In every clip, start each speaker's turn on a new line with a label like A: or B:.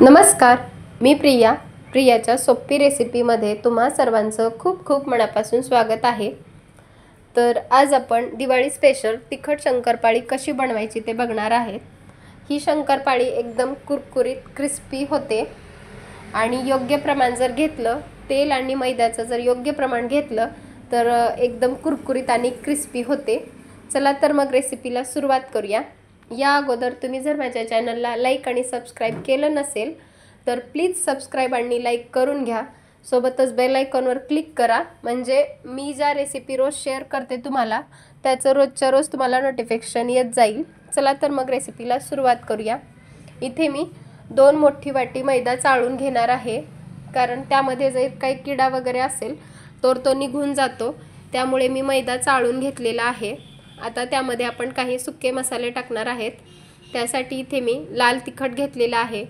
A: नमस्कार, मी प्रियाच्या सोपी रेसिपीमध्ये तुम्हा सर्वांचं खूप खूप मनापासून स्वागत आहे। तर आज आपण दिवाळी स्पेशल तिखट शंकरपाळी कशी बनवायची ते बघणार आहेत। ही शंकरपाळी एकदम कुरकुरीत क्रिस्पी होते आणि योग्य प्रमाण जर घेतलं, तेल आणि मैद्याचं जर योग्य प्रमाण घेतलं तर एकदम कुरकुरीत आणि क्रिस्पी होते। चला तर मग रेसिपीला सुरुवात करूया। या अगोदर तुम्ही जर माझ्या चॅनलला लाईक आणि सबस्क्राइब केलं नसेल तर प्लीज सबस्क्राइब आणि लाईक करून घ्या। सोबतच बेल आयकॉनवर क्लिक करा, म्हणजे मी ज्या रेसिपी रोज शेअर करते तुम्हाला त्याचं रोजच्या रोज तुम्हाला नोटिफिकेशन येत जाईल। चला तर मग रेसिपीला सुरुवात करूया। इथे मी 2 मोठी वाटी मैदा चाळून घेणार आहे, कारण त्यामध्ये जर काही किडा वगैरे असेल तर तो निघून जातो, त्यामुळे मी मैदा चाळून घेतलेला आहे। आता त्यामध्ये आपण काही सुके मसाले टाकणार आहेत। त्यासाठी इथे मी लाल तिखट घेतलेला आहे,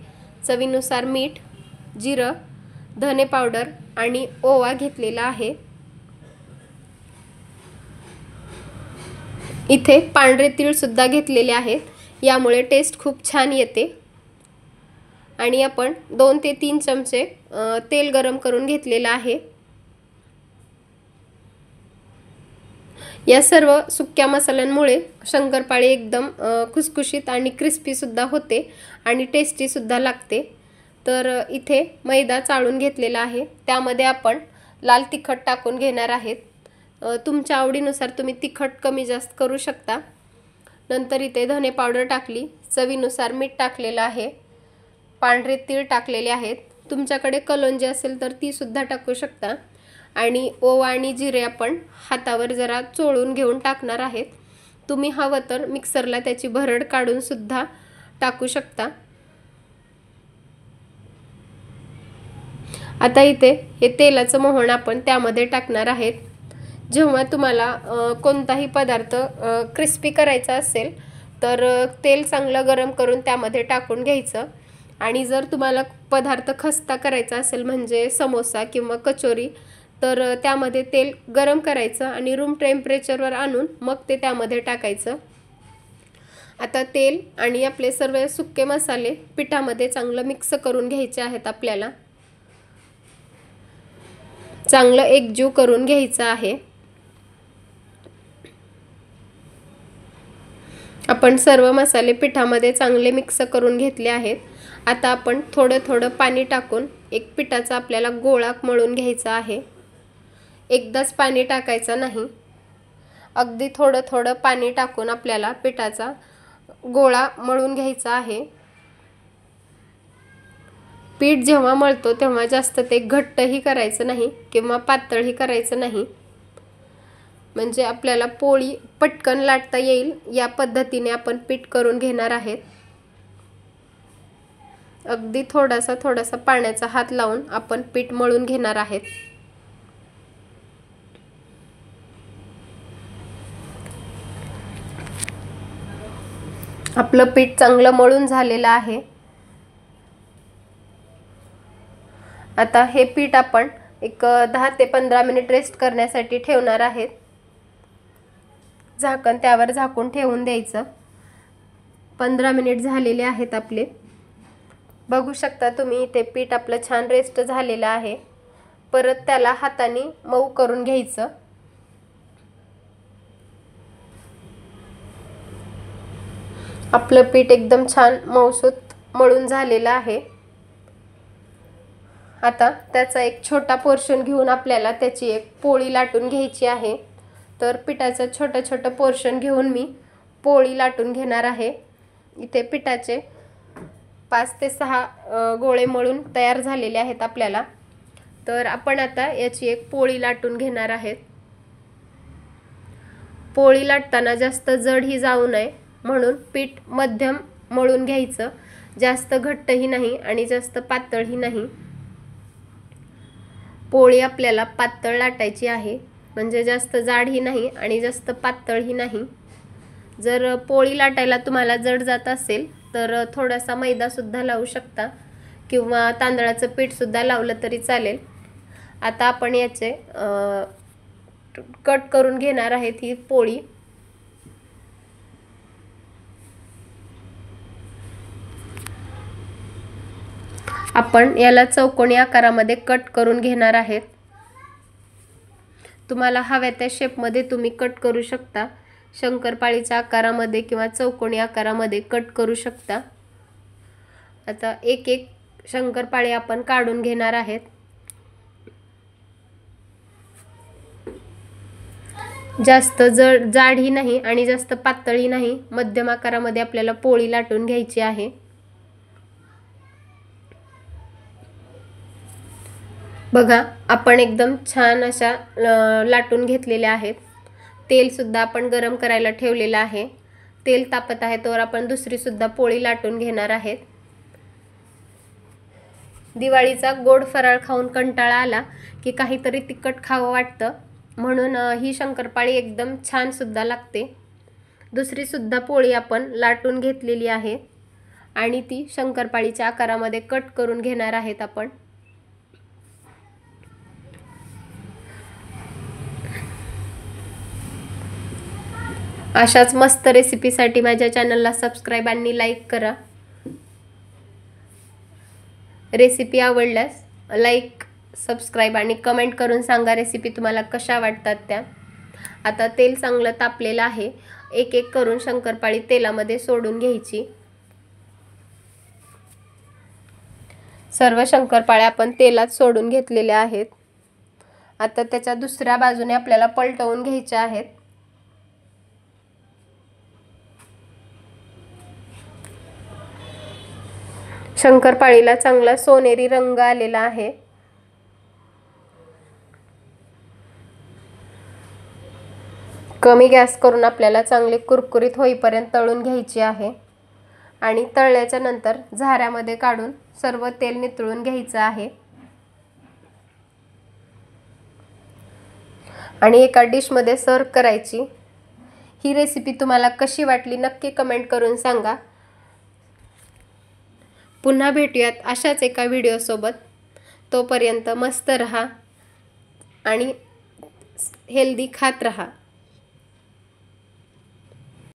A: चवीनुसार मीठ, जिरं, धने पावडर आणि ओवा घेतलेला आहे। इथे पांढरे तीळ सुद्धा घेतलेले आहेत, यामुळे टेस्ट खूप छान येते। आणि आपण 2 ते 3 चमचे तेल गरम करून घेतलेला आहे। या सर्व सुक्या मसाल्यांमुळे शंकरपाळी एकदम खुसखुशीत आणि क्रिस्पी सुद्धा होते आणि टेस्टी सुद्धा लागते। तर इथे मैदा चाळून घेतलेला आहे, त्यामध्ये आपण लाल तिखट टाकून घेणार आहेत। तुमच्या आवडीनुसार तुम्ही तिखट कमी जास्त करू शकता। नंतर इथे धने पावडर टाकली, चवीनुसार मीठ टाकलेलं आहे, पांढरे तीळ टाकलेले आहेत, तुमच्याकडे कलोंजी असेल तर ती सुद्धा टाकू शकता। आणि ओवा आणि जिरे आपण हातावर जरा चोळून घेऊन टाकणार आहेत। तुम्ही हवं तर मिक्सरला त्याची भरड काढून सुद्धा टाकू शकता। आता इथे हे तेलाचं मोहन आपण त्यामध्ये टाकणार आहेत। जेव्हा तुम्हाला कोणताही पदार्थ क्रिस्पी करायचा असेल तर तेल चांगलं गरम करून त्यामध्ये टाकून घ्यायचं। आणि जर तुम्हाला पदार्थ खस्ता करायचा असेल, म्हणजे समोसा किंवा कचोरी, तर त्यामध्ये तेल गरम करायचं आणि रूम टेम्परेचरवर आणून मग ते त्यामध्ये टाकायचं। आता तेल आणि आपले सर्व सुके मसाले पिठामध्ये चांगलं मिक्स करून घ्यायचे आहेत। आपल्याला चांगलं एकजीव करून घ्यायचं आहे। आपण सर्व मसाले पिठामध्ये चांगले मिक्स करून घेतले आहेत। आता आपण थोडं थोडं पाणी टाकून एक पिठाचा आपल्याला गोळा मळून घ्यायचा आहे। एकदाच पाणी टाकायचं नाही, अगदी थोडं थोडं पाणी टाकून आपल्याला पिठाचा गोळा मळून घ्यायचा आहे। पीठ जेव्हा मळतो तेव्हा जास्त ते घट्टही करायचं नाही किंवा पातळही करायचं नाही, म्हणजे आपल्याला पोळी पटकन लाटता येईल या पद्धतीने आपण पीठ करून घेणार आहेत। अगदी थोडासा पाण्याचा हात लावून आपण पीठ मळून घेणार आहेत। आपलं पीठ चांगलं मळून झालेलं आहे। आता हे पीठ आपण एक 10 ते 15 मिनिट रेस्ट करण्यासाठी ठेवणार आहेत। झाकण त्यावर झाकून ठेवून द्यायचं। 15 मिनिट झालेले आहेत आपले। बघू शकता तुम्ही इथे पीठ आपलं छान रेस्ट झालेलं आहे। परत त्याला हाताने मऊ करून घ्यायचं। आपलं पीठ एकदम छान मऊसूत मळून झालेलं आहे। आता त्याचा एक छोटा पोर्शन घेऊन आपल्याला त्याची एक पोळी लाटून घ्यायची आहे। तर पिठाचं छोटं पोर्शन घेऊन मी पोळी लाटून घेणार आहे। इथे पिठाचे 5 ते 6 गोळे मळून तयार झालेले आहेत आपल्याला। तर आपण आता याची एक पोळी लाटून घेणार आहेत। पोळी लाटताना जास्त जडही जाऊ नये म्हणून पीठ मध्यम मळून घ्यायचं, जास्त घट्टही नाही आणि जास्त पातळही नाही। पोळी आपल्याला पातळ लाटायची आहे, म्हणजे जास्त जाडही नाही आणि जास्त पातळही नाही। जर पोळी लाटायला तुम्हाला जड जात असेल तर थोडासा मैदा सुद्धा लावू शकता किंवा तांदळाचं पीठ सुद्धा लावलं तरी चालेल। आता आपण याचे कट करून घेणार आहेत ही पोळी। आपण याला चौकोनी आकारामध्ये कट करून घेणार आहेत। तुम्हाला हव्या त्या शेपमध्ये तुम्ही कट करू शकता, शंकरपाळीच्या आकारामध्ये किंवा चौकोनी आकारामध्ये कट करू शकता। आता एक एक शंकरपाळी आपण काढून घेणार आहेत। जास्त जाडही नाही आणि जास्त पातळही नाही, मध्यम आकारामध्ये आपल्याला पोळी लाटून घ्यायची आहे। बघा, आपण एकदम छान अशा लाटून घेतलेल्या आहेत। तेल सुद्धा आपण गरम करायला ठेवलेलं आहे। तेल तापत आहे तर आपण दुसरी सुद्धा पोळी लाटून घेणार आहेत। दिवाळीचा गोड फराळ खाऊन कंटाळा आला की काहीतरी तिखट खावं वाटतं, म्हणून ही शंकरपाळी एकदम छान सुद्धा लागते। दुसरी सुद्धा पोळी आपण लाटून घेतलेली आहे आणि ती शंकरपाळीच्या आकारामध्ये कट करून घेणार आहेत आपण। अशाच मस्त रेसिपीसाठी माझ्या चॅनलला सबस्क्राईब आणि लाईक करा। रेसिपी आवडल्यास लाईक, सबस्क्राईब आणि कमेंट करून सांगा रेसिपी तुम्हाला कशा वाटतात त्या। आता तेल चांगलं तापलेलं आहे, एक एक करून शंकरपाळी तेलामध्ये सोडून घ्यायची। सर्व शंकरपाळ्या आपण तेलात सोडून घेतलेल्या आहेत। आता त्याच्या दुसऱ्या बाजूने आपल्याला पलटवून घ्यायच्या आहेत। शंकरपाळीला चांगला सोनेरी रंग आलेला आहे। कमी गॅस करून आपल्याला चांगले कुरकुरीत होईपर्यंत तळून घ्यायची आहे आणि तळल्याच्या नंतर झाऱ्यामध्ये काढून सर्व तेल नितळून घ्यायचं आहे आणि एका डिशमध्ये सर्व करायची। ही रेसिपी तुम्हाला कशी वाटली नक्की कमेंट करून सांगा। पुन्हा भेटूयात अशाच एका व्हिडिओसोबत। तोपर्यंत मस्त रहा आणि हेल्दी खात रहा।